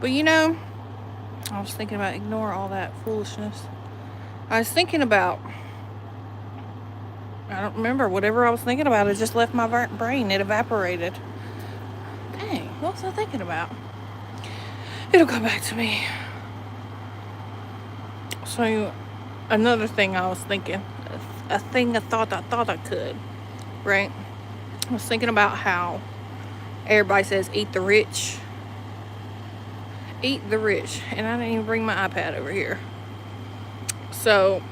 But you know, I was thinking about ignore all that foolishness. I was thinking about, I don't remember, whatever I was thinking about, it just left my brain. It evaporated. Dang, what was I thinking about? It'll come back to me. So, another thing I was thinking, a thing I thought I could, right? I was thinking about how everybody says eat the rich. Eat the rich. And I didn't even bring my iPad over here. So,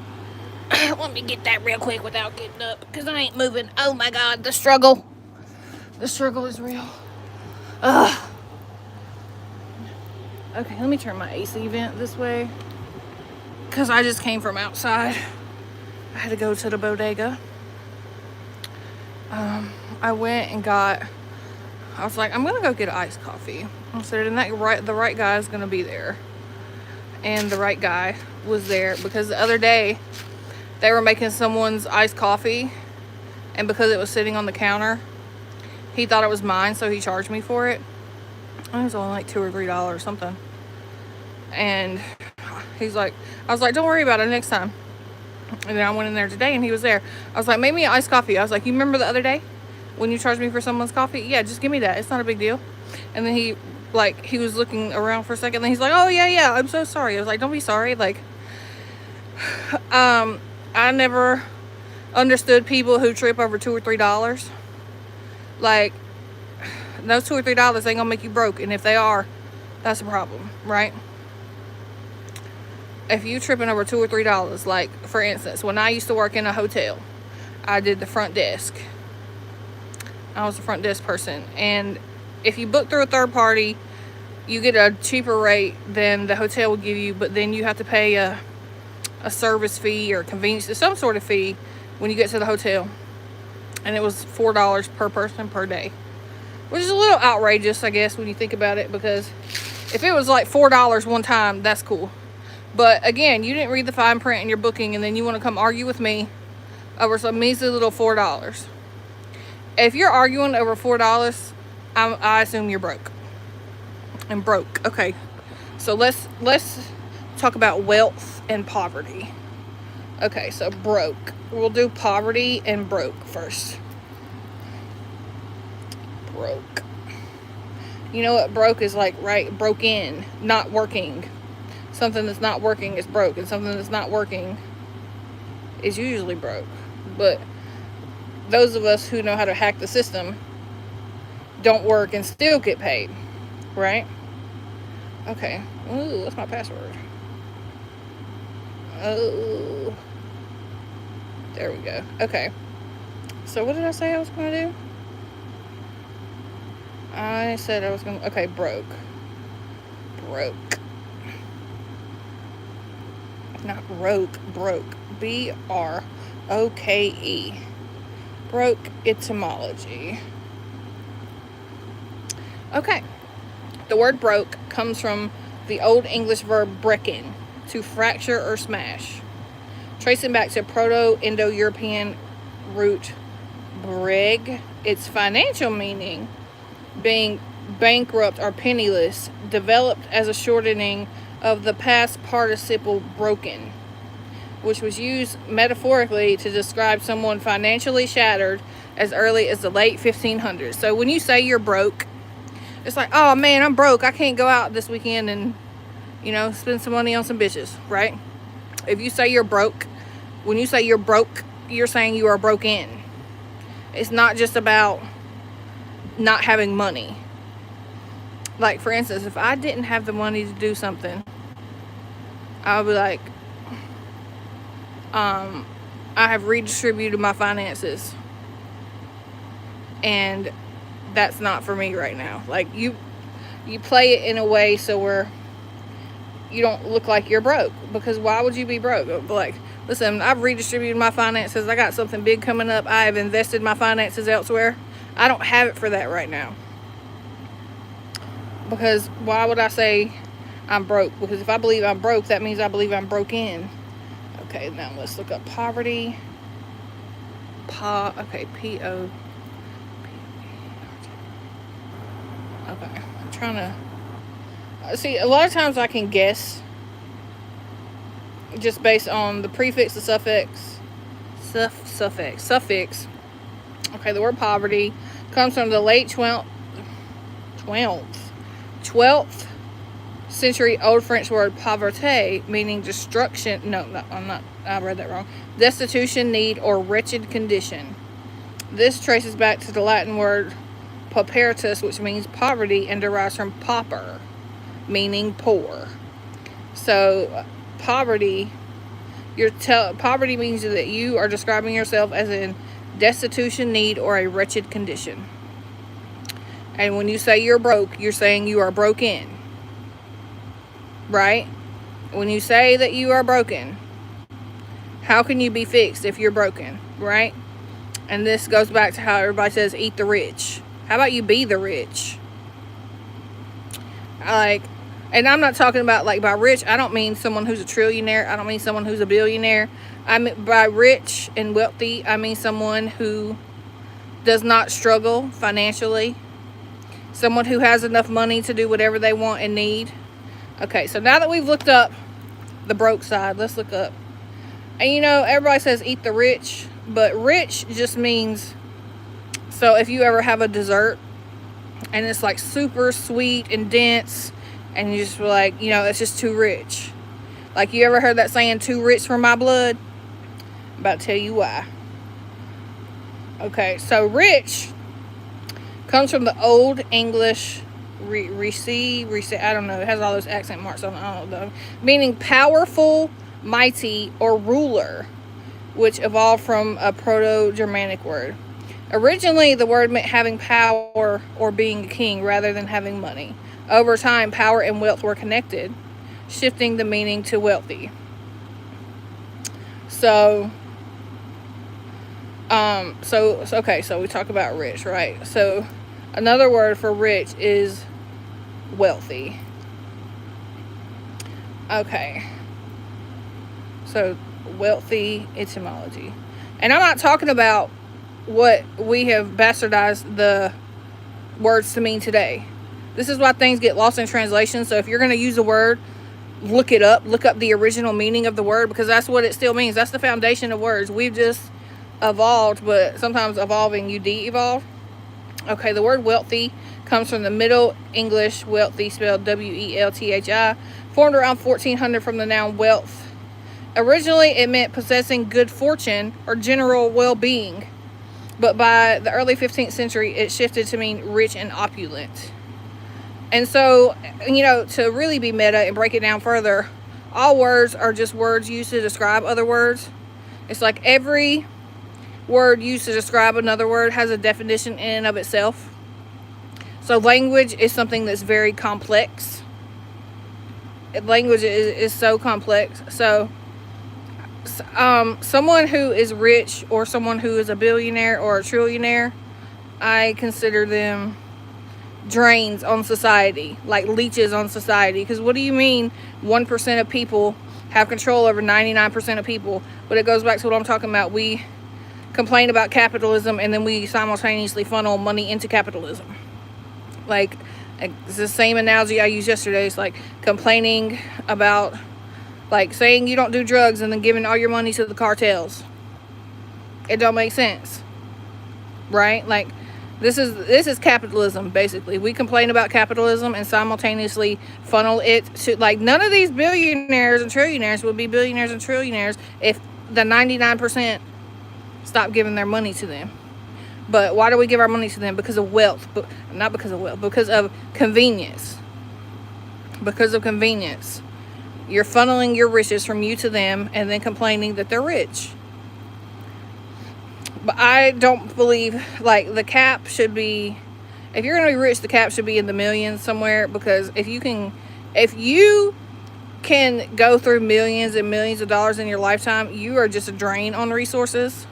let me get that real quick without getting up because I ain't moving. Oh my god, the struggle. The struggle is real. Ugh. Okay, let me turn my AC vent this way because I just came from outside. I had to go to the bodega. I went and got, I was like, I'm gonna go get iced coffee. I said, and the right guy is gonna be there. And the right guy was there because the other day they were making someone's iced coffee, and because it was sitting on the counter, he thought it was mine, so he charged me for it. It was only like $2 or $3 or something. And he's like, I was like, don't worry about it next time. And then I went in there today and he was there. I was like, make me an iced coffee. I was like, you remember the other day when you charged me for someone's coffee? Yeah, just give me that. It's not a big deal. And then he was looking around for a second. Then he's like, oh yeah, I'm so sorry. I was like, don't be sorry. Like, I never understood people who trip over $2 or $3. Like, those $2 or $3 ain't gonna make you broke. And if they are, that's a problem, right? If you tripping over $2 or $3, like for instance, when I used to work in a hotel, I did the front desk. I was the front desk person, and if you book through a third party, you get a cheaper rate than the hotel will give you, but then you have to pay a service fee or convenience, some sort of fee when you get to the hotel. And it was $4 per person per day, which is a little outrageous, I guess, when you think about it, because if it was like $4 one time, that's cool. But again, you didn't read the fine print in your booking, and then you want to come argue with me over some measly little $4. If you're arguing over $4, I assume you're broke. And broke. Okay, so let's talk about wealth and poverty. Okay, so broke. We'll do poverty and broke first. Broke. You know what broke is like, right? Broke in, not working. Something that's not working is broke, and something that's not working is usually broke. But those of us who know how to hack the system don't work and still get paid, right? Okay. Ooh, what's my password? Oh, there we go. Okay. So what did I say I was going to do? I said I was going to... Okay, broke. Broke. Not roke, broke. B-R-O-K-E. Broke etymology. Okay. The word broke comes from the Old English verb brecken, to fracture or smash, tracing back to Proto-Indo-European root brig. Its financial meaning being bankrupt or penniless, developed as a shortening of the past participle broken, which was used metaphorically to describe someone financially shattered as early as the late 1500s. So when you say you're broke, it's like, oh man, I'm broke. I can't go out this weekend and, spend some money on some bitches, right? If you say you're broke, when you say you're broke, you're saying you are broken. It's not just about not having money. Like, for instance, if I didn't have the money to do something, I would be like, I have redistributed my finances, and that's not for me right now. Like, you play it in a way so where you don't look like you're broke, because why would you be broke? Like, listen, I've redistributed my finances. I got something big coming up. I have invested my finances elsewhere. I don't have it for that right now. Because why would I say I'm broke? Because if I believe I'm broke, that means I believe I'm broken. Okay, now let's look up poverty. Okay, P-O. Okay, I'm trying to See, a lot of times I can guess just based on the prefix, the suffix. Okay, the word poverty comes from the late 12th century Old French word pauvreté, meaning destruction. No, I read that wrong. Destitution, need, or wretched condition. This traces back to the Latin word paupertas, which means poverty, and derives from pauper, meaning poor. So, poverty, poverty means that you are describing yourself as in destitution, need, or a wretched condition. And when you say you're broke, you're saying you are broken. Right? When you say that you are broken, how can you be fixed if you're broken? Right? And this goes back to how everybody says eat the rich. How about you be the rich? And I'm not talking about, like, by rich, I don't mean someone who's a trillionaire. I don't mean someone who's a billionaire. I mean, by rich and wealthy, I mean someone who does not struggle financially. Someone who has enough money to do whatever they want and need. Okay, so now that we've looked up the broke side, let's look up. And you know, everybody says eat the rich, but rich just means, so if you ever have a dessert and it's like super sweet and dense, and you just like, you know, it's just too rich. Like, you ever heard that saying, too rich for my blood? I'm about to tell you why. Okay, so rich comes from the Old English I don't know, it has all those accent marks on it, I don't know, meaning powerful, mighty, or ruler, which evolved from a Proto-Germanic word. Originally, the word meant having power or being a king rather than having money. Over time, power and wealth were connected, shifting the meaning to wealthy. So we talk about rich, right? So another word for rich is wealthy. Okay. So, wealthy etymology. And I'm not talking about what we have bastardized the words to mean today. This is why things get lost in translation. So if you're going to use a word, look it up. Look up the original meaning of the word, because that's what it still means. That's the foundation of words. We've just evolved, but sometimes evolving, you de-evolve. Okay, the word wealthy comes from the Middle English wealthy, spelled W-E-L-T-H-I, formed around 1400 from the noun wealth. Originally, it meant possessing good fortune or general well-being, but by the early 15th century, it shifted to mean rich and opulent. And so, you know, to really be meta and break it down further, all words are just words used to describe other words. It's like every word used to describe another word has a definition in and of itself. So language is something that's very complex. Language is so complex. So someone who is rich, or someone who is a billionaire or a trillionaire, I consider them drains on society, like leeches on society. Because what do you mean 1% of people have control over 99% of people? But it goes back to what I'm talking about. We complain about capitalism, and then we simultaneously funnel money into capitalism. Like, it's the same analogy I used yesterday. It's like complaining about, like, saying you don't do drugs and then giving all your money to the cartels. It don't make sense, right? Like, this is capitalism, basically. We complain about capitalism and simultaneously funnel it to, like, none of these billionaires and trillionaires would be billionaires and trillionaires if the 99% stopped giving their money to them. But why do we give our money to them? Because of wealth. But not because of wealth. Because of convenience. Because of convenience. You're funneling your riches from you to them and then complaining that they're rich. But I don't believe, like, the cap should be, if you're going to be rich, the cap should be in the millions somewhere. Because if you can go through millions and millions of dollars in your lifetime, you are just a drain on resources.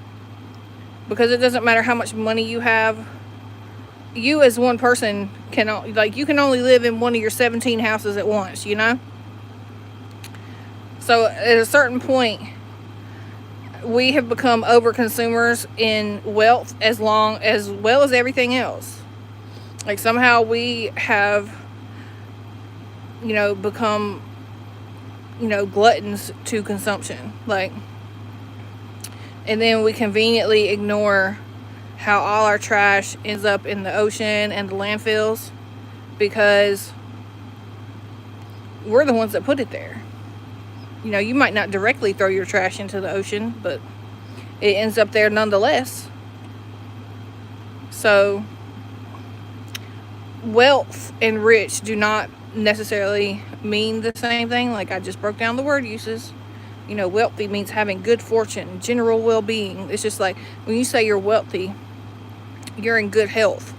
Because it doesn't matter how much money you have. You as one person can only live in one of your 17 houses at once, you know? So at a certain point, we have become over consumers in wealth as well as everything else. Like, somehow we have become, gluttons to consumption. Like, and then we conveniently ignore how all our trash ends up in the ocean and the landfills because we're the ones that put it there. You might not directly throw your trash into the ocean, but it ends up there nonetheless. So, wealth and rich do not necessarily mean the same thing. Like I just broke down the word uses. Wealthy means having good fortune, general well-being. It's just like when you say you're wealthy, you're in good health,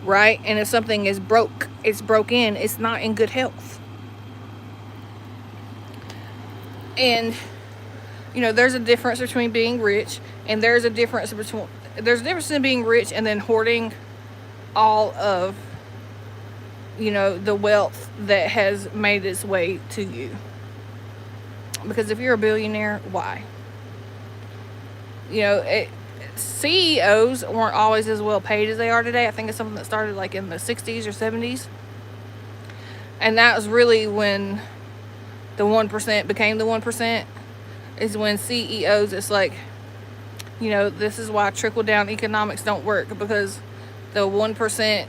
right? And if something is it's broken, it's not in good health. And there's a difference between being rich, and there's a difference in being rich and then hoarding all of the wealth that has made its way to you. Because if you're a billionaire, why? CEOs weren't always as well paid as they are today. I think it's something that started like in the 60s or 70s. And that was really when the 1% became the 1%, is when CEOs, it's like, this is why trickle down economics don't work, because the 1%,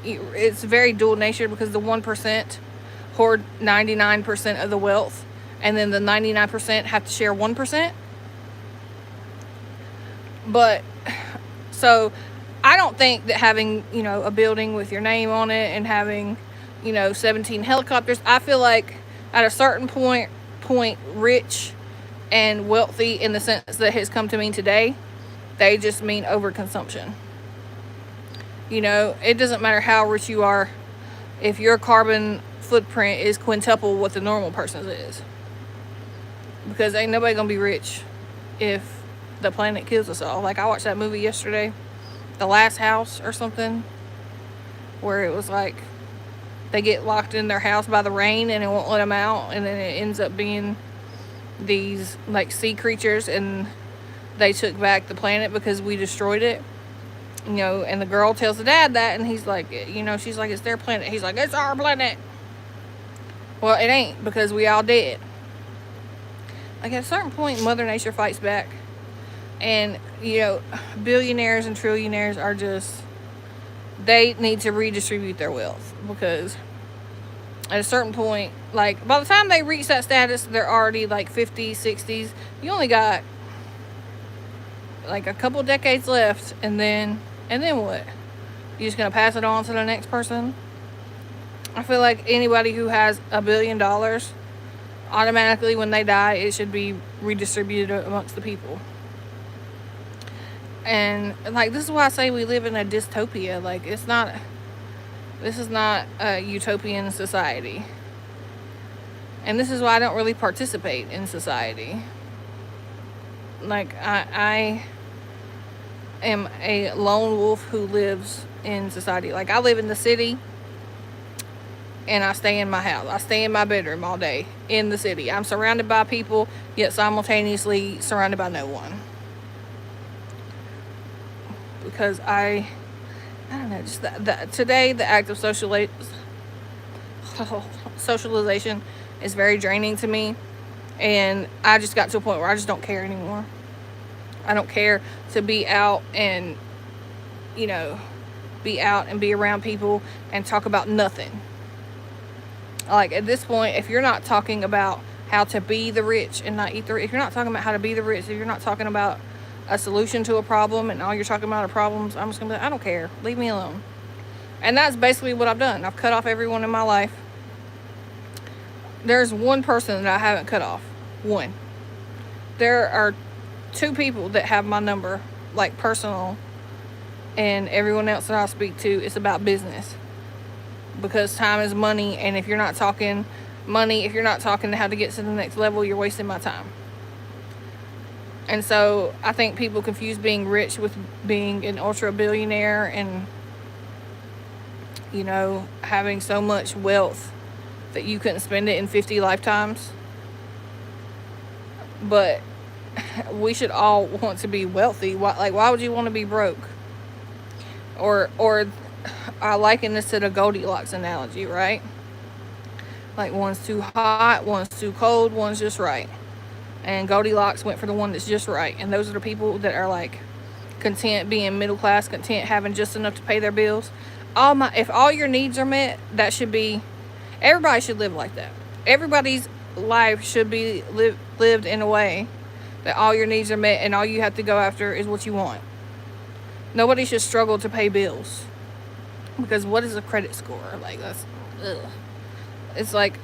it's very dual nature, because the 1% hoard 99% of the wealth, and then the 99% have to share 1%. But so I don't think that having a building with your name on it and having 17 helicopters, I feel like at a certain point rich and wealthy in the sense that has come to mean today, they just mean overconsumption. It doesn't matter how rich you are if your carbon footprint is quintuple what the normal person's is, because ain't nobody gonna be rich if the planet kills us all. Like I watched that movie yesterday, The Last House or something, where it was like they get locked in their house by the rain and it won't let them out, and then it ends up being these like sea creatures, and they took back the planet because we destroyed it. And the girl tells the dad that, and he's like, she's like, it's their planet. He's like, it's our planet. Well, it ain't, because we all dead. Like at a certain point, Mother Nature fights back. And, billionaires and trillionaires are just, they need to redistribute their wealth, because at a certain point, like by the time they reach that status, they're already like 50s, 60s. You only got like a couple decades left, and then what? You just gonna pass it on to the next person? I feel like anybody who has $1 billion, automatically when they die, it should be redistributed amongst the people. And like, this is why I say we live in a dystopia. Like, this is not a utopian society. And this is why I don't really participate in society. Like, I am a lone wolf who lives in society. Like, I live in the city, and I stay in my house. I stay in my bedroom all day in the city. I'm surrounded by people, yet simultaneously surrounded by no one. Because I don't know, just today the act of socialization is very draining to me, and I just got to a point where I just don't care anymore. I don't care to be out and be around people and talk about nothing. Like at this point, if you're not talking about how to be the rich and not eat the rich, if you're not talking about how to be the rich, if you're not talking about a solution to a problem and all you're talking about are problems, I'm just gonna be like, I don't care, leave me alone. And that's basically what I've done. I've cut off everyone in my life. There's one person that I haven't cut off. One. There are 2 people that have my number, like personal, and everyone else that I speak to, it's about business. Because time is money, and if you're not talking money, if you're not talking how to get to the next level, you're wasting my time. And so I think people confuse being rich with being an ultra billionaire and, having so much wealth that you couldn't spend it in 50 lifetimes. But we should all want to be wealthy. Why would you want to be broke? Or I liken this to the Goldilocks analogy, right? Like one's too hot, one's too cold, one's just right. And Goldilocks went for the one that's just right. And those are the people that are like content being middle class, content having just enough to pay their bills. If all your needs are met, that should be, everybody should live like that. Everybody's life should be lived in a way that all your needs are met and all you have to go after is what you want. Nobody should struggle to pay bills. Because what is a credit score? Like, that's, ugh. It's like,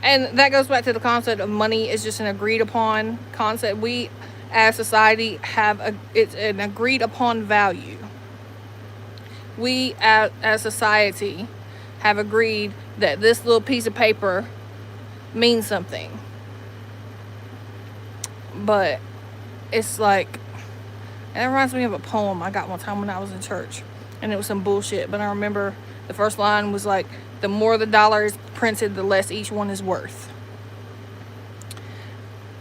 and that goes back to the concept of money is just an agreed upon concept. We as society it's an agreed upon value. We as society have agreed that this little piece of paper means something. But it's like, and it reminds me of a poem I got one time when I was in church, and it was some bullshit, but I remember the first line was like, the more the dollar is printed, the less each one is worth.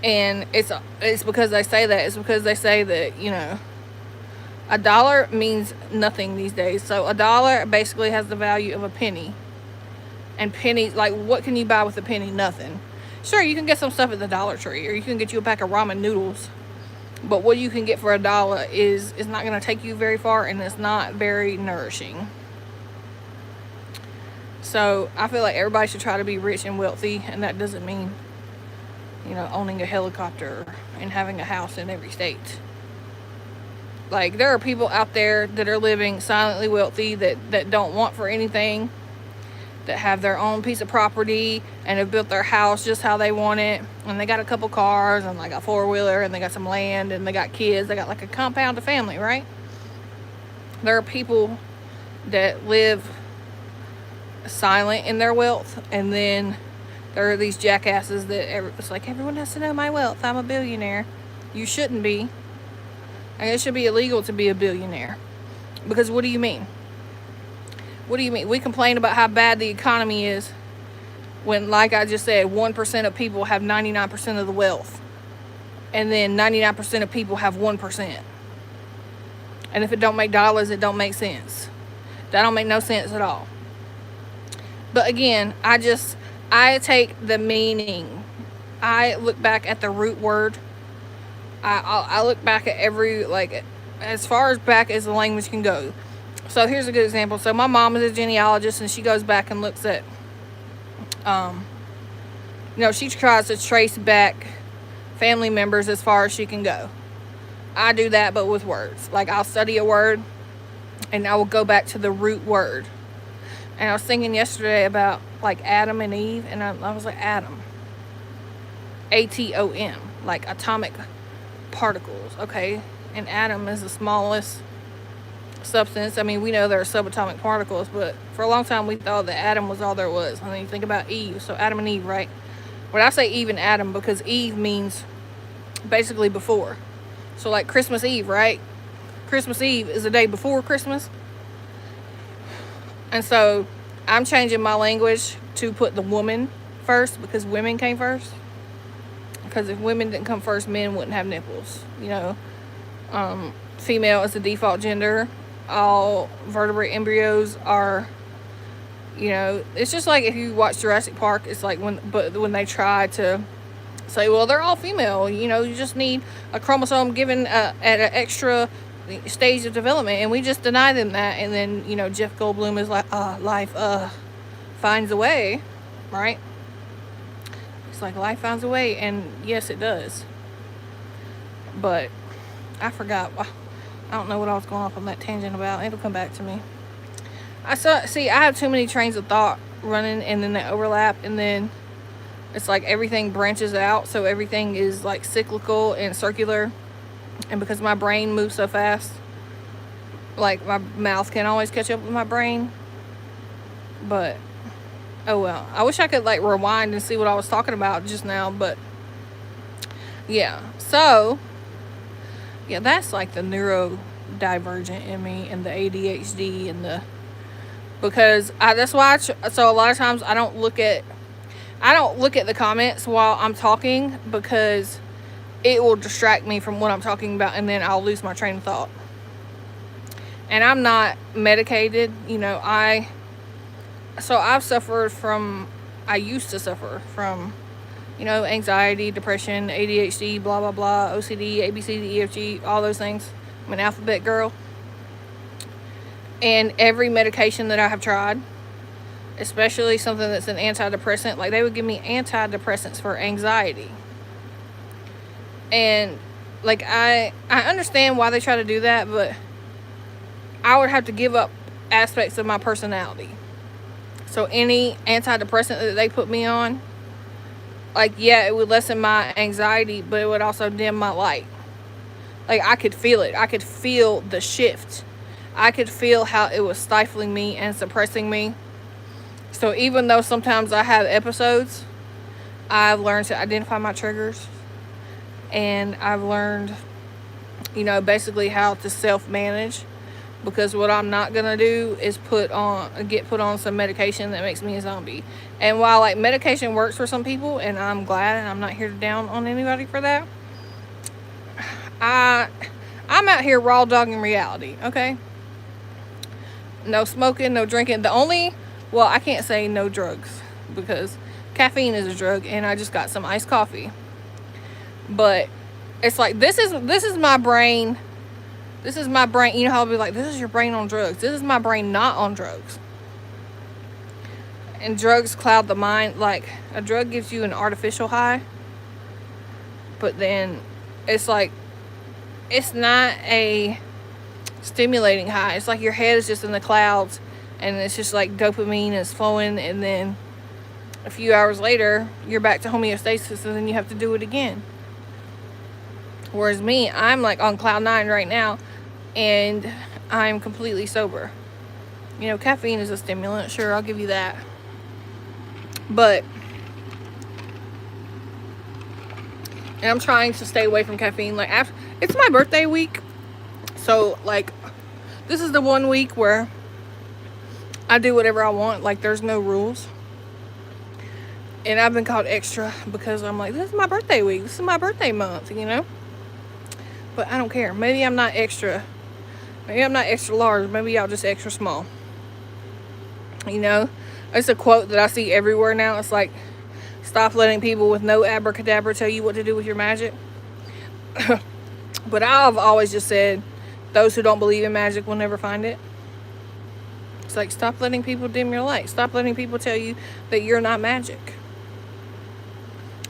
And it's because they say that. It's because they say that, you know, a dollar means nothing these days. So a dollar basically has the value of a penny. And pennies, like, what can you buy with a penny? Nothing. Sure, you can get some stuff at the Dollar Tree, or you can get you a pack of ramen noodles. But what you can get for $1 is not going to take you very far, and it's not very nourishing. So I feel like everybody should try to be rich and wealthy, and that doesn't mean, you know, owning a helicopter and having a house in every state. Like, there are people out there that are living silently wealthy that don't want for anything, that have their own piece of property and have built their house just how they want it, and they got a couple cars and like a four-wheeler and they got some land and they got kids. They got like a compound family, right? There are people that live silent in their wealth, and then there are these jackasses that it's like, everyone has to know my wealth, I'm a billionaire. You shouldn't be. And it should be illegal to be a billionaire. Because what do you mean? What do you mean? We complain about how bad the economy is when, like I just said, 1% of people have 99% of the wealth. And then 99% of people have 1%. And if it don't make dollars, it don't make sense. That don't make no sense at all. But again, I take the meaning. I look back at the root word. I look back at every, like, as far as back as the language can go. So here's a good example. So my mom is a genealogist, and she goes back and looks at, you know, she tries to trace back family members as far as she can go. I do that, but with words. Like, I'll study a word, and I will go back to the root word. And I was thinking yesterday about, like, Adam and Eve, and I was like, Adam. ATOM, like atomic particles, okay? And atom is the smallest substance. I mean, we know there are subatomic particles, but for a long time we thought that atom was all there was. And then you think about Eve, so Adam and Eve, right? But I say Eve and Adam because Eve means basically before. So like Christmas Eve, right? Christmas Eve is the day before Christmas. And so I'm changing my language to put the woman first, because women came first. Because if women didn't come first, men wouldn't have nipples, you know. Female is the default gender. All vertebrate embryos are, you know, it's just like if you watch Jurassic Park, it's like when they try to say, well, they're all female, you know, you just need a chromosome given at an extra stage of development, and we just deny them that. And then, you know, Jeff Goldblum is like, life finds a way, right? It's like life finds a way, and yes, it does. But I forgot. I don't know what I was going off on that tangent about. It'll come back to me. I have too many trains of thought running, and then they overlap, and then it's like everything branches out, so everything is like cyclical and circular. And because my brain moves so fast, like my mouth can't always catch up with my brain. But oh well. I wish I could like rewind and see what I was talking about just now, but yeah. So yeah, that's like the neurodivergent in me, and the ADHD, and the, because that's why so a lot of times I don't look at the comments while I'm talking, because it will distract me from what I'm talking about, and then I'll lose my train of thought. And I'm not medicated, you know. I've suffered from, I used to suffer from, you know, anxiety, depression, ADHD, blah, blah, blah, OCD, ABCD, EFG, all those things. I'm an alphabet girl. And every medication that I have tried, especially something that's an antidepressant, like they would give me antidepressants for anxiety. And like I understand why they try to do that, but I would have to give up aspects of my personality. So any antidepressant that they put me on, like, yeah, it would lessen my anxiety, but it would also dim my light. Like, I could feel it. I could feel the shift. I could feel how it was stifling me and suppressing me. So even though sometimes I have episodes, I've learned to identify my triggers. And I've learned, you know, basically how to self-manage. Because what I'm not gonna do is get put on some medication that makes me a zombie. And while like medication works for some people, and I'm glad, and I'm not here to down on anybody for that, I'm out here raw dogging reality. Okay, no smoking, no drinking. Well, I can't say no drugs because caffeine is a drug, and I just got some iced coffee. But it's like this is my brain. This is my brain. You know how I'll be like, this is your brain on drugs. This is my brain not on drugs. And drugs cloud the mind. Like, a drug gives you an artificial high. But then it's like, it's not a stimulating high. It's like your head is just in the clouds. And it's just like dopamine is flowing. And then a few hours later, you're back to homeostasis. And then you have to do it again. Whereas me, I'm like on cloud 9 right now. And I'm completely sober. You know, caffeine is a stimulant. Sure, I'll give you that. But, and I'm trying to stay away from caffeine. Like, it's my birthday week. So, like, this is the one week where I do whatever I want. Like, there's no rules. And I've been called extra because I'm like, this is my birthday week. This is my birthday month, you know? But I don't care. Maybe I'm not extra. Maybe I'm not extra large. Maybe y'all just extra small. You know? It's a quote that I see everywhere now. It's like, stop letting people with no abracadabra tell you what to do with your magic. But I've always just said, those who don't believe in magic will never find it. It's like, stop letting people dim your light. Stop letting people tell you that you're not magic.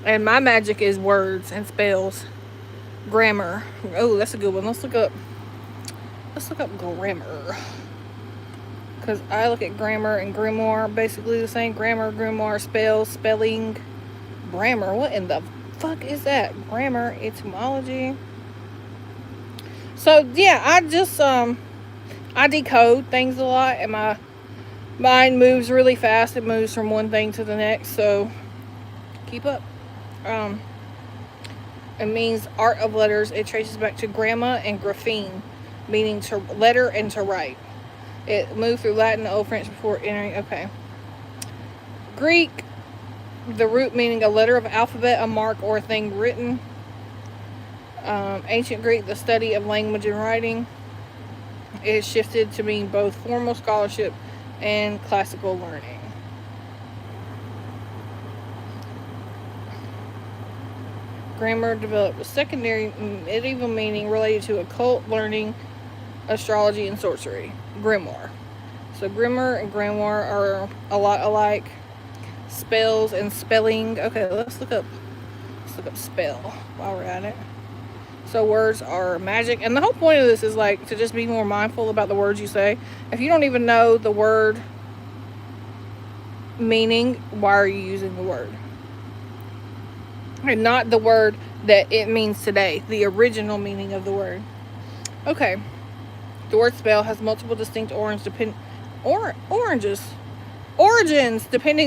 And my magic is words and spells. Grammar. Oh, that's a good one. Let's look up grammar. Because I look at grammar and grimoire basically the same. Grammar, grimoire, spells, spelling, grammar. What in the fuck is that? Grammar, etymology. So yeah, I decode things a lot, and my mind moves really fast. It moves from one thing to the next. So keep up. It means art of letters. It traces back to gramma and grapheme, meaning to letter and to write. It moved through Latin and Old French before entering. Okay. Greek, the root meaning a letter of alphabet, a mark, or a thing written. Ancient Greek, the study of language and writing. It shifted to mean both formal scholarship and classical learning. Grammar developed a secondary medieval meaning related to occult learning, astrology, and sorcery. Grimoire. So grammar and grimoire are a lot alike. Spells and spelling. Okay, let's look up spell while we're at it. So words are magic, and the whole point of this is like to just be more mindful about the words you say. If you don't even know the word meaning, why are you using the word? And not the word that it means today, the original meaning of the word. Okay. The word spell has multiple distinct origins depending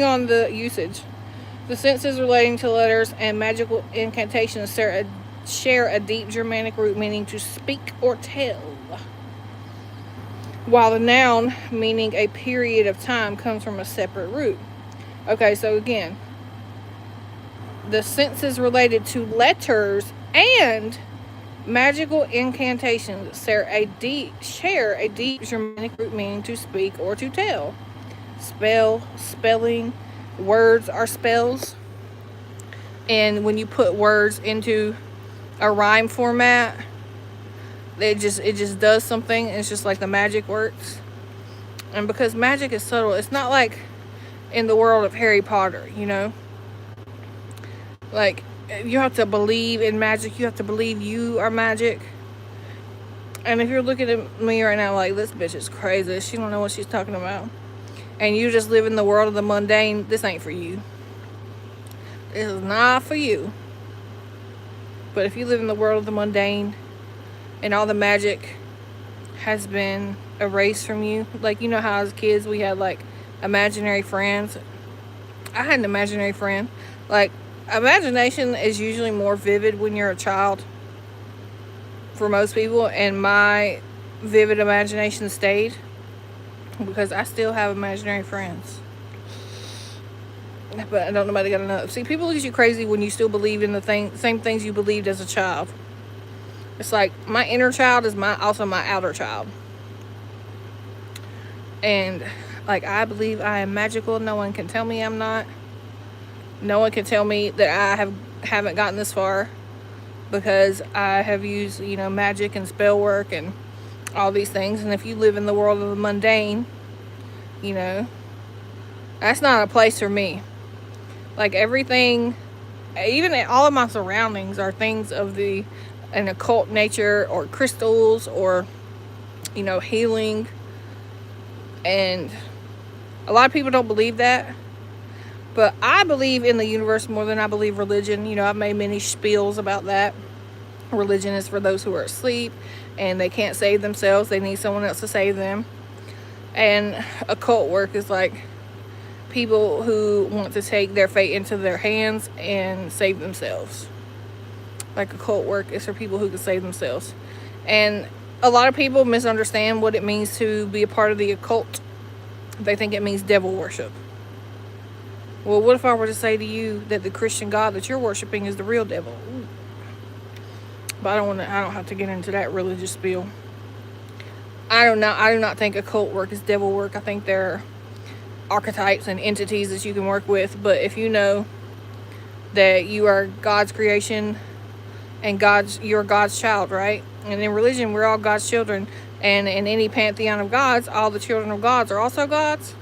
on the usage. The senses relating to letters and magical incantations share a deep Germanic root meaning to speak or tell. While the noun meaning a period of time comes from a separate root. Okay, so again, the senses related to letters and magical incantations share a deep Germanic root meaning to speak or to tell. Spell, spelling, words are spells. And when you put words into a rhyme format, it just does something. It's just like the magic works. And because magic is subtle, it's not like in the world of Harry Potter, you know? Like, you have to believe in magic. You have to believe you are magic. And if you're looking at me right now like, this bitch is crazy, she don't know what she's talking about, and you just live in the world of the mundane, this ain't for you. This is not for you. But if you live in the world of the mundane and all the magic has been erased from you, like, you know how as kids we had like imaginary friends. I had an imaginary friend. Like, imagination is usually more vivid when you're a child for most people, and my vivid imagination stayed because I still have imaginary friends. But I don't nobody gotta know. See, people look at you crazy when you still believe in the same things you believed as a child. It's like my inner child is also my outer child. And like, I believe I am magical. No one can tell me I'm not. No one can tell me that I haven't gotten this far, because I have used, you know, magic and spell work and all these things. And if you live in the world of the mundane, you know, that's not a place for me. Like, everything, even all of my surroundings are things of an occult nature, or crystals, or, you know, healing. And a lot of people don't believe that. But I believe in the universe more than I believe religion. You know, I've made many spiels about that. Religion is for those who are asleep and they can't save themselves. They need someone else to save them. And occult work is like people who want to take their fate into their hands and save themselves. Like, occult work is for people who can save themselves. And a lot of people misunderstand what it means to be a part of the occult. They think it means devil worship. Well, what if I were to say to you that the Christian God that you're worshiping is the real devil? Ooh. But I don't have to get into that religious spiel. I do not think occult work is devil work. I think there are archetypes and entities that you can work with. But if you know that you are God's creation and you're God's child, right? And in religion, we're all God's children. And in any pantheon of gods, all the children of gods are also gods.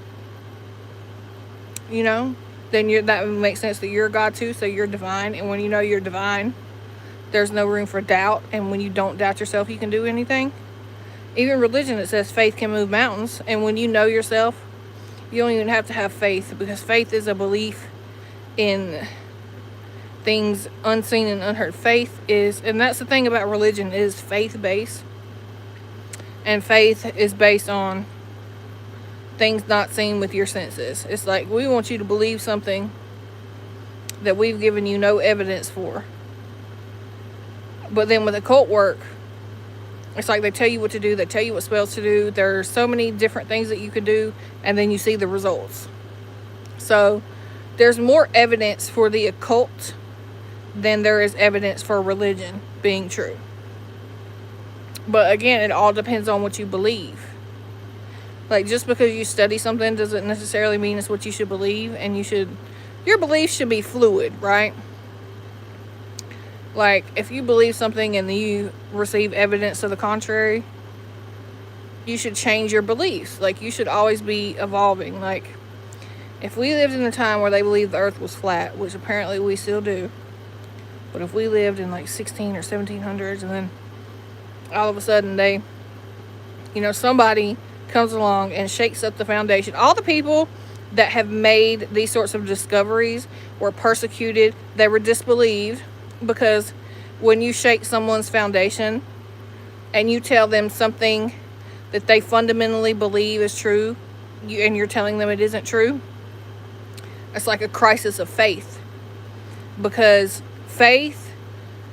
You know? Then that would make sense that you're God too, so you're divine. And when you know you're divine, there's no room for doubt. And when you don't doubt yourself, you can do anything. Even religion, it says faith can move mountains. And when you know yourself, you don't even have to have faith, because faith is a belief in things unseen and unheard. And that's the thing about religion, is faith-based. And faith is based on things not seen with your senses. It's like, we want you to believe something that we've given you no evidence for. But then with occult work, it's like they tell you what to do, they tell you what spells to do. There's so many different things that you could do, and then you see the results. So there's more evidence for the occult than there is evidence for religion being true. But again, it all depends on what you believe. Like, just because you study something doesn't necessarily mean it's what you should believe. And your beliefs should be fluid, right? Like, if you believe something and you receive evidence to the contrary, you should change your beliefs. Like, you should always be evolving. Like, if we lived in a time where they believed the earth was flat, which apparently we still do, but if we lived in like 16 or 1700s, and then all of a sudden somebody comes along and shakes up the foundation. All the people that have made these sorts of discoveries were persecuted. They were disbelieved, because when you shake someone's foundation and you tell them something that they fundamentally believe is true, and you're telling them it isn't true, it's like a crisis of faith. Because faith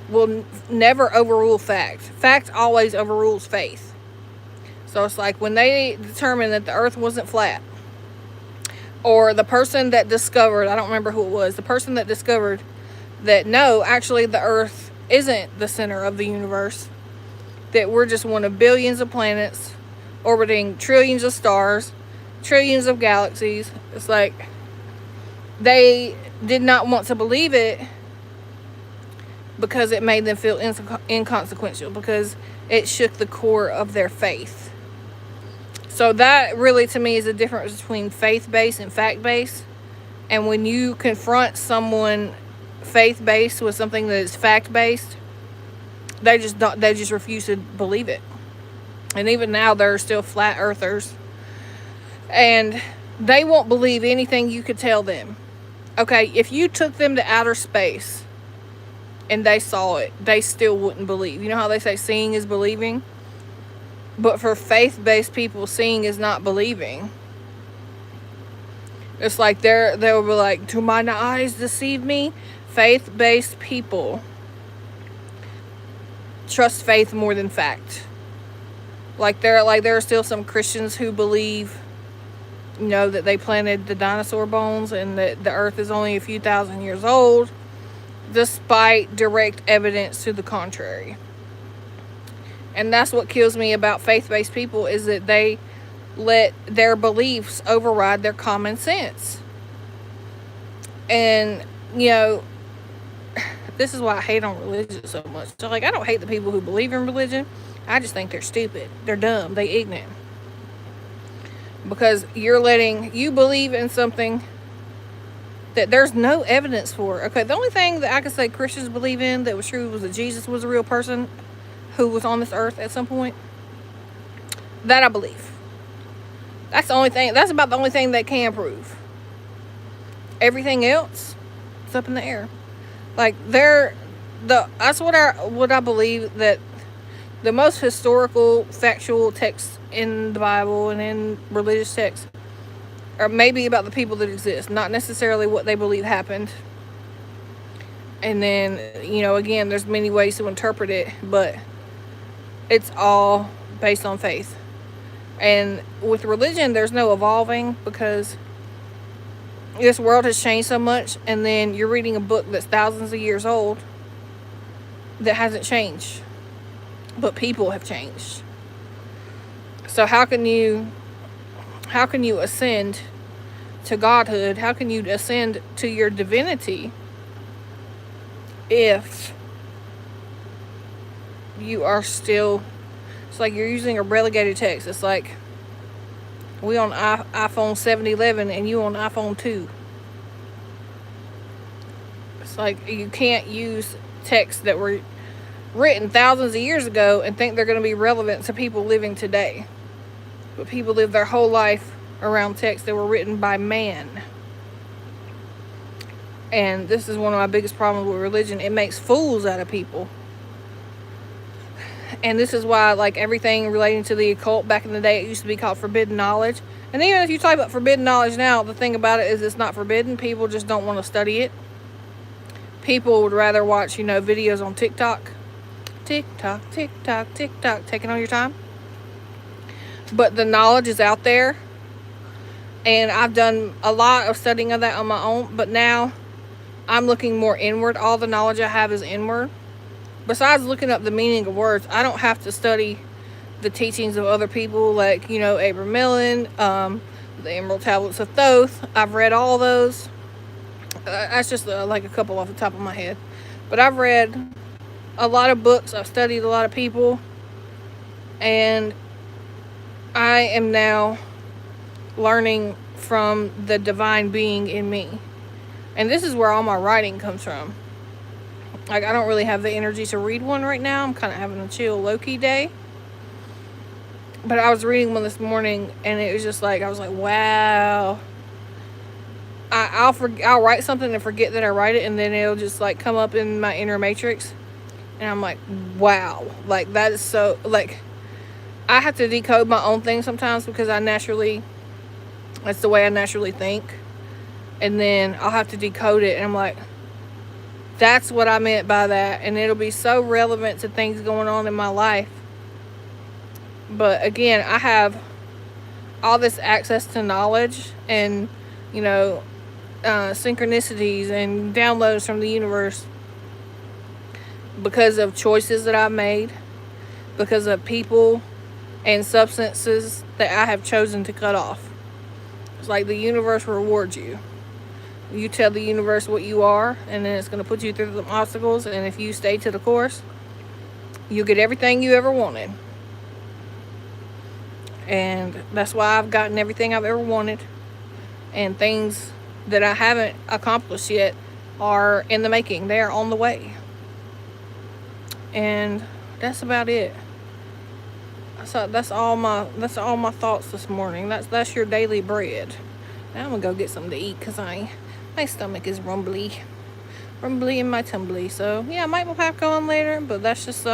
will never overrule fact. Fact always overrules faith. So it's like when they determined that the earth wasn't flat, or the person that discovered, I don't remember who it was, the person that discovered that no, actually the earth isn't the center of the universe, that we're just one of billions of planets orbiting trillions of stars, trillions of galaxies. It's like, They did not want to believe it because it made them feel inconsequential, because it shook the core of their faith. So that really, to me, is the difference between faith-based and fact-based. And when you confront someone faith-based with something that is fact-based, they just refuse to believe it. And even now, there are still flat earthers, and they won't believe anything you could tell them. Okay, if you took them to outer space and they saw it, they still wouldn't believe. You know how they say seeing is believing? But for faith-based people, seeing is not believing. It's like they'll be like, do my eyes deceive me? Faith-based people trust faith more than fact. There are still some Christians who believe, that they planted the dinosaur bones and that the earth is only a few thousand years old, despite direct evidence to the contrary. And that's what kills me about faith-based people, is that they let their beliefs override their common sense. And, this is why I hate on religion so much. So, I don't hate the people who believe in religion. I just think they're stupid. They're dumb. They're ignorant. Because you believe in something that there's no evidence for. Okay, the only thing that I could say Christians believe in that was true was that Jesus was a real person who was on this earth at some point. That I believe. That's about the only thing they can prove. Everything else, it's up in the air. That's what I believe, that the most historical, factual texts in the Bible and in religious texts are maybe about the people that exist, not necessarily what they believe happened. And then, again, there's many ways to interpret it, but it's all based on faith. And with religion, there's no evolving, because this world has changed so much, and then you're reading a book that's thousands of years old that hasn't changed, but people have changed. So how can you ascend to godhood? How can you ascend to your divinity if you are still, it's like you're using a relegated text. It's like we on iPhone 711 and you on iPhone 2. It's like you can't use texts that were written thousands of years ago and think they're going to be relevant to people living today. But people live their whole life around texts that were written by man. And this is one of my biggest problems with religion. It makes fools out of people. And this is why, everything relating to the occult back in the day, it used to be called forbidden knowledge. And even if you type up forbidden knowledge now, the thing about it is it's not forbidden. People just don't want to study it. People would rather watch, videos on TikTok. TikTok, TikTok, TikTok, taking all your time. But the knowledge is out there. And I've done a lot of studying of that on my own. But now I'm looking more inward. All the knowledge I have is inward. Besides looking up the meaning of words, I don't have to study the teachings of other people, like, Abraham Millen, the Emerald Tablets of Thoth. I've read all those. That's just a couple off the top of my head. But I've read a lot of books. I've studied a lot of people. And I am now learning from the divine being in me. And this is where all my writing comes from. I don't really have the energy to read one right now. I'm kind of having a chill, low-key day. But I was reading one this morning, and it was just I was like, wow. I'll write something and forget that I write it, and then it'll just come up in my inner matrix. And I'm like, wow. That is so, I have to decode my own thing sometimes, because that's the way I naturally think. And then I'll have to decode it, and I'm like, that's what I meant by that. And it'll be so relevant to things going on in my life. But again, I have all this access to knowledge and, synchronicities and downloads from the universe because of choices that I've made, because of people and substances that I have chosen to cut off. It's like the universe rewards you. You tell the universe what you are, and then it's going to put you through the obstacles. And if you stay to the course, you get everything you ever wanted. And that's why I've gotten everything I've ever wanted. And things that I haven't accomplished yet are in the making. They are on the way. And that's about it. So that's all my thoughts this morning. That's your daily bread. Now I'm gonna go get something to eat because my stomach is rumbly in my tumbly. So yeah, I might have going later, but that's just